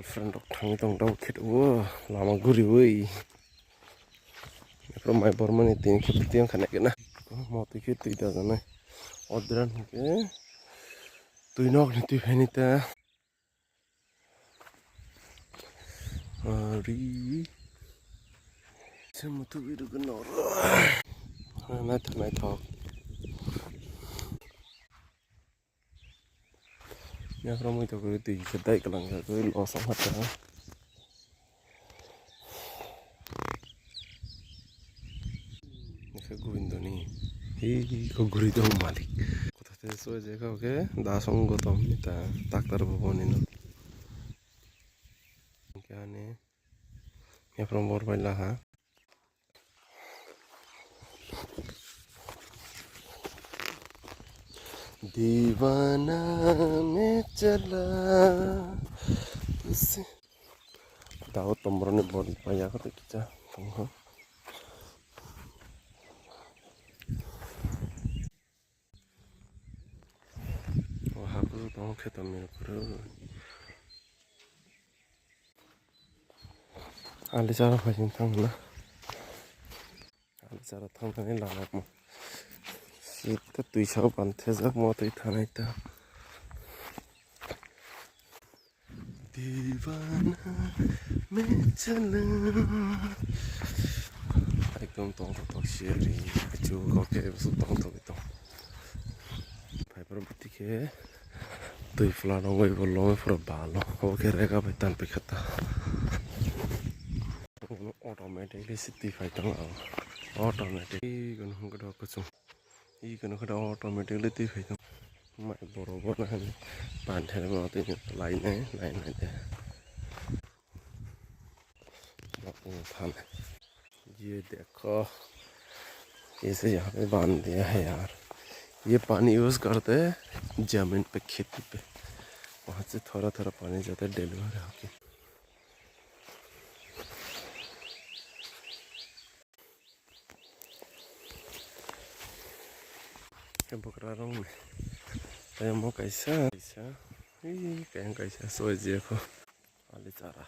girlfriend of Ttni dong dong Keto lama Gorie woi from my Bormani Ttni Keto khane kena mau tu Keto ida jana odran ke tu nok ni tu henita ri semutu biru kenor na thok ya from itu ke tu kedai kelang ke lo sama ta Govindoni hi ko Gorie dong malik kota te so je ka ke da song gotom nita doctor boni no kya ne ya from bor bai Laha दीवाना में चला उसे दाव तमरो ने बोल पाया को किचा तंगो वहां को तो खेत में पुरो आले चारा फसिन थांगना आले चारा थांगने लामा म सीता तुइसा बान्थे जक म तै थानाइता दीवाना में चला एकदम तंग तो शेरी जो के बस तंग तो फाइबर बतिके तुइ फ्लानो गई बोलो में पूरा बालो ओके रेगा बेतन पे खता ऑटोमेटिकली सिटी फाइटंग ऑटोमेटिकली गन हंगड कुछ ई गन खड ऑटोमेटिकली ती फाइटंग मैं बरोबर ना बांधे में आते लाइन दे ये देखो इसे यहाँ पे बांध दिया है यार ये पानी यूज़ करते हैं जमीन पे खेती पे वहाँ से थोड़ा थोड़ा पानी जाता है डिलीवर होके बकरा रंग में तयमो कैसा कहीं कैसा सोच देखो आले चारा